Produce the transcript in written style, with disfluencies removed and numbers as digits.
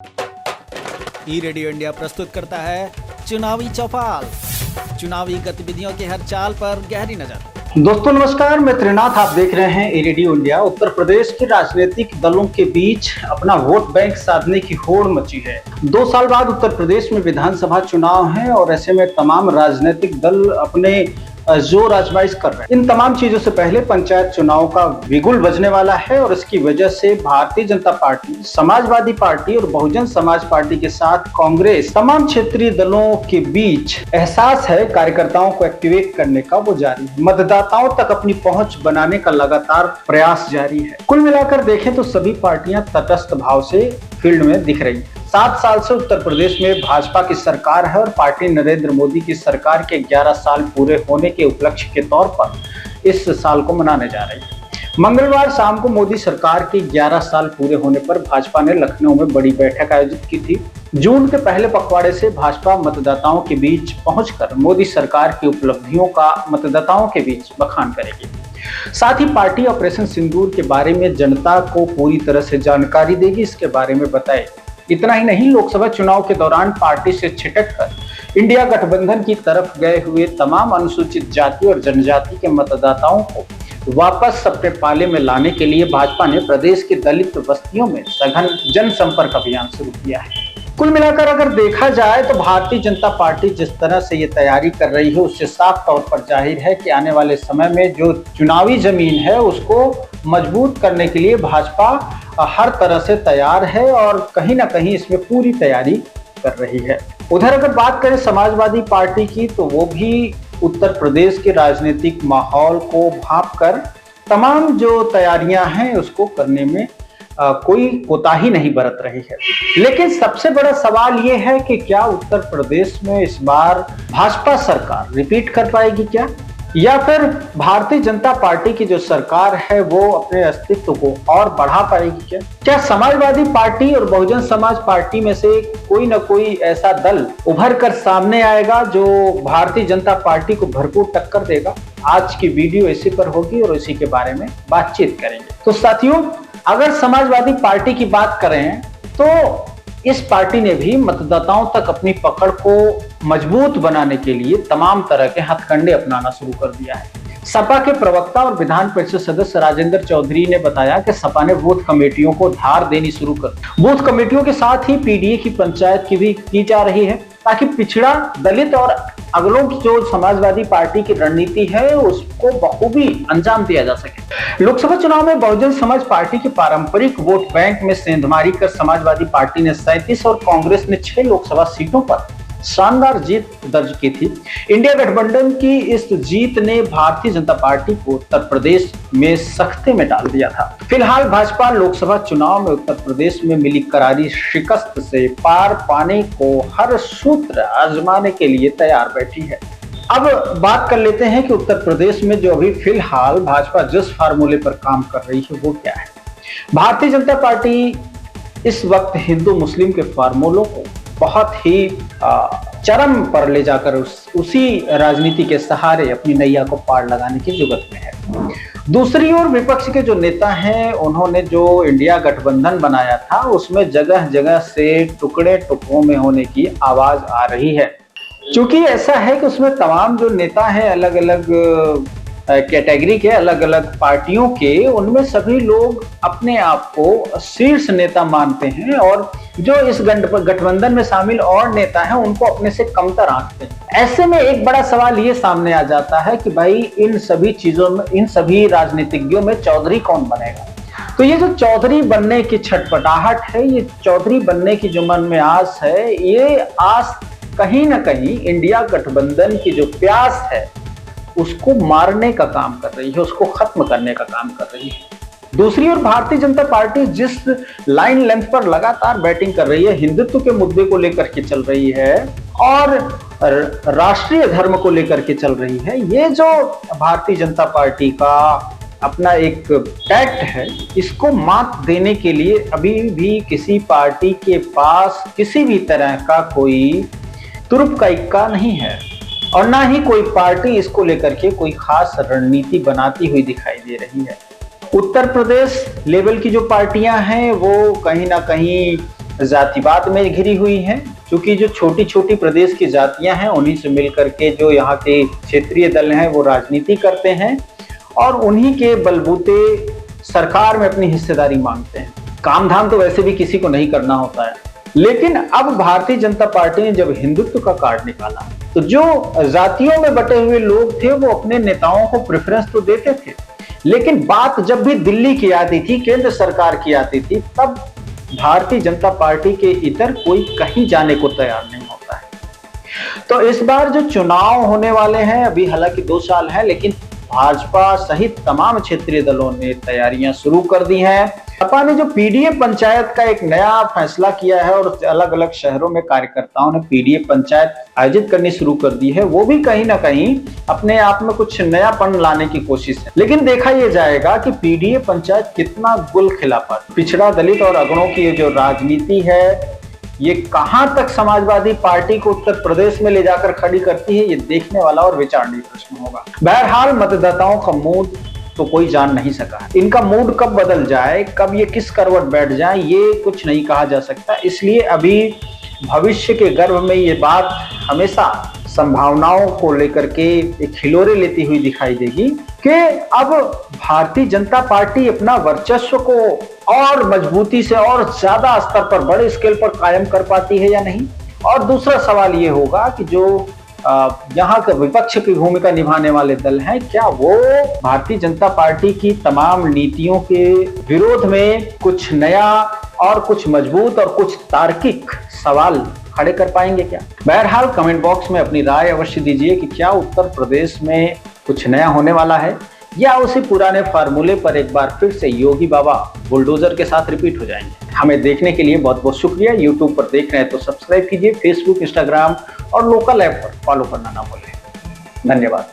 ई radio India प्रस्तुत करता है चुनावी चौपाल। चुनावी गतिविधियों के हर चाल पर गहरी नजर। दोस्तों नमस्कार, मैं त्रिनाथ, आप देख रहे हैं ई रेडियो इंडिया। उत्तर प्रदेश के राजनीतिक दलों के बीच अपना वोट बैंक साधने की होड़ मची है। 2 साल बाद उत्तर प्रदेश में विधानसभा चुनाव है और ऐसे में तमाम राजनीतिक दल अपने जोर आजमाइश कर रहे हैं। इन तमाम चीजों से पहले पंचायत चुनाव का बिगुल बजने वाला है और इसकी वजह से भारतीय जनता पार्टी, समाजवादी पार्टी और बहुजन समाज पार्टी के साथ कांग्रेस, तमाम क्षेत्रीय दलों के बीच एहसास है कार्यकर्ताओं को एक्टिवेट करने का, वो जारी है। मतदाताओं तक अपनी पहुंच बनाने का लगातार प्रयास जारी है। कुल मिलाकर देखें तो सभी पार्टियां तटस्थ भाव से फील्ड में दिख रही है। 7 साल से उत्तर प्रदेश में भाजपा की सरकार है और पार्टी नरेंद्र मोदी की सरकार के 11 साल पूरे होने के उपलक्ष्य के तौर पर इस साल को मनाने जा रही है। मंगलवार शाम को मोदी सरकार के 11 साल पूरे होने पर भाजपा ने लखनऊ में बड़ी बैठक आयोजित की थी। जून के पहले पखवाड़े से भाजपा मतदाताओं के बीच पहुंचकर मोदी सरकार की उपलब्धियों का मतदाताओं के बीच बखान करेगी। साथ ही पार्टी ऑपरेशन सिंदूर के बारे में जनता को पूरी तरह से जानकारी देगी, इसके बारे में बताएगी। इतना ही नहीं, लोकसभा चुनाव के दौरान पार्टी से छिटककर इंडिया गठबंधन की तरफ गए हुए तमाम अनुसूचित जाति और जनजाति के मतदाताओं को वापस अपने पाले में लाने के लिए भाजपा ने प्रदेश के दलित बस्तियों में सघन जनसंपर्क अभियान शुरू किया है। कुल मिलाकर अगर देखा जाए तो भारतीय जनता पार्टी जिस तरह से ये तैयारी कर रही है, उससे साफ तौर पर जाहिर है कि आने वाले समय में जो चुनावी जमीन है उसको मजबूत करने के लिए भाजपा हर तरह से तैयार है और कहीं ना कहीं इसमें पूरी तैयारी कर रही है। उधर अगर बात करें समाजवादी पार्टी की, तो वो भी उत्तर प्रदेश के राजनीतिक माहौल को भांपकर तमाम जो तैयारियां हैं उसको करने में कोई कोताही नहीं बरत रही है। लेकिन सबसे बड़ा सवाल ये है कि क्या उत्तर प्रदेश में इस बार भाजपा सरकार रिपीट कर पाएगी क्या, या फिर भारतीय जनता पार्टी की जो सरकार है वो अपने अस्तित्व को और बढ़ा पाएगी क्या? क्या समाजवादी पार्टी और बहुजन समाज पार्टी में से कोई ना कोई ऐसा दल उभर कर सामने आएगा जो भारतीय जनता पार्टी को भरपूर टक्कर देगा? आज की वीडियो इसी पर होगी और इसी के बारे में बातचीत करेंगे। तो साथियों, अगर समाजवादी पार्टी की बात करें तो इस पार्टी ने भी मतदाताओं तक अपनी पकड़ को मजबूत बनाने के लिए तमाम तरह के हथकंडे अपनाना शुरू कर दिया है। सपा के प्रवक्ता और विधान परिषद सदस्य राजेंद्र चौधरी ने बताया कि सपा ने बूथ कमेटियों को धार देनी शुरू कर दी। बूथ कमेटियों के साथ ही पीडीए की पंचायत की भी की जा रही है ताकि पिछड़ा, दलित और अगलों की जो समाजवादी पार्टी की रणनीति है उसको बखूबी अंजाम दिया जा सके। लोकसभा चुनाव में बहुजन समाज पार्टी के पारंपरिक वोट बैंक में सेंधमारी कर समाजवादी पार्टी ने 37 और कांग्रेस ने 6 लोकसभा सीटों पर शानदार जीत दर्ज की थी। इंडिया गठबंधन की इस जीत ने भारतीय जनता पार्टी को उत्तर प्रदेश में सख्ते में डाल दिया था। फिलहाल भाजपा लोकसभा चुनाव में उत्तर प्रदेश में मिली करारी शिकस्त से पार पाने को हर सूत्र आजमाने के लिए तैयार बैठी है। अब बात कर लेते हैं कि उत्तर प्रदेश में जो अभी फिलहाल भाजपा जिस फार्मूले पर काम कर रही है वो क्या है। भारतीय जनता पार्टी इस वक्त हिंदू मुस्लिम के फार्मूलों को बहुत ही चरम पर ले जाकर उसी राजनीति के सहारे अपनी नैया को पार लगाने की जुगत में है। दूसरी ओर विपक्ष के जो नेता हैं, उन्होंने जो इंडिया गठबंधन बनाया था उसमें जगह जगह से टुकड़े टुकड़ों में होने की आवाज आ रही है। क्योंकि ऐसा है कि उसमें तमाम जो नेता हैं अलग अलग कैटेगरी के, अलग अलग पार्टियों के, उनमें सभी लोग अपने आप को शीर्ष नेता मानते हैं और जो इस गठबंधन में शामिल और नेता हैं उनको अपने से कमतर आंकते हैं। ऐसे में एक बड़ा सवाल ये सामने आ जाता है कि भाई इन सभी चीजों में, इन सभी राजनीतिज्ञों में चौधरी कौन बनेगा? तो ये जो चौधरी बनने की छटपटाहट है, ये चौधरी बनने की जो मन में आस है, ये आस कहीं ना कहीं इंडिया गठबंधन की जो प्यास है उसको मारने का काम कर रही है, उसको खत्म करने का काम कर रही है। दूसरी ओर भारतीय जनता पार्टी जिस लाइन लेंथ पर लगातार बैटिंग कर रही है, हिंदुत्व के मुद्दे को लेकर के चल रही है और राष्ट्रीय धर्म को लेकर के चल रही है, ये जो भारतीय जनता पार्टी का अपना एक टैक्ट है, इसको मात देने के लिए अभी भी किसी पार्टी के पास किसी भी तरह का कोई तुरुप का इक्का नहीं है और ना ही कोई पार्टी इसको लेकर के कोई खास रणनीति बनाती हुई दिखाई दे रही है। उत्तर प्रदेश लेवल की जो पार्टियां हैं वो कहीं ना कहीं जातिवाद में घिरी हुई हैं, क्योंकि जो छोटी छोटी प्रदेश की जातियां हैं उन्हीं से मिलकर के जो यहाँ के क्षेत्रीय दल हैं वो राजनीति करते हैं और उन्हीं के बलबूते सरकार में अपनी हिस्सेदारी मांगते हैं। काम धाम तो वैसे भी किसी को नहीं करना होता है, लेकिन अब भारतीय जनता पार्टी ने जब हिंदुत्व का कार्ड निकाला तो जो जातियों में बटे हुए लोग थे वो अपने नेताओं को प्रेफरेंस तो देते थे, लेकिन बात जब भी दिल्ली की आती थी, केंद्र सरकार की आती थी, तब भारतीय जनता पार्टी के इतर कोई कहीं जाने को तैयार नहीं होता है। तो इस बार जो चुनाव होने वाले हैं, अभी हालांकि 2 साल है, लेकिन भाजपा सहित तमाम क्षेत्रीय दलों ने तैयारियां शुरू कर दी हैं। सपा ने जो पीडीए पंचायत का एक नया फैसला किया है और अलग अलग शहरों में कार्यकर्ताओं ने पीडीए पंचायत आयोजित करनी शुरू कर दी है, वो भी कहीं ना कहीं अपने आप में कुछ नयापन लाने की कोशिश है। लेकिन देखा यह जाएगा कि पीडीए पंचायत कितना गुल खिला पाती। पिछड़ा, दलित और अगड़ों की ये जो राजनीति है, ये कहां तक समाजवादी पार्टी को उत्तर प्रदेश में ले जाकर खड़ी करती है, ये देखने वाला और विचारणीय प्रश्न होगा। बहरहाल मतदाताओं का मूड तो कोई जान नहीं सका है। इनका मूड कब बदल जाए, कब ये किस करवट बैठ जाए, ये कुछ नहीं कहा जा सकता। इसलिए अभी भविष्य के गर्भ में ये बात हमेशा संभावनाओं को लेकर के एक हिलोरे लेती हुई दिखाई देगी कि अब भारतीय जनता पार्टी अपना वर्चस्व को और मजबूती से और ज्यादा स्तर पर, बड़े स्केल पर कायम कर पाती है या नहीं। और दूसरा सवाल ये होगा कि जो यहाँ के विपक्ष की भूमिका निभाने वाले दल हैं, क्या वो भारतीय जनता पार्टी की तमाम नीतियों के विरोध में कुछ नया और कुछ मजबूत और कुछ तार्किक सवाल खड़े कर पाएंगे क्या? बहरहाल कमेंट बॉक्स में अपनी राय अवश्य दीजिए कि क्या उत्तर प्रदेश में कुछ नया होने वाला है या उसी पुराने फार्मूले पर एक बार फिर से योगी बाबा बुलडोजर के साथ रिपीट हो जाएंगे। हमें देखने के लिए बहुत बहुत शुक्रिया। यूट्यूब पर देख रहे हैं तो सब्सक्राइब कीजिए, फेसबुक, इंस्टाग्राम और लोकल ऐप पर फॉलो करना ना भूलें। धन्यवाद।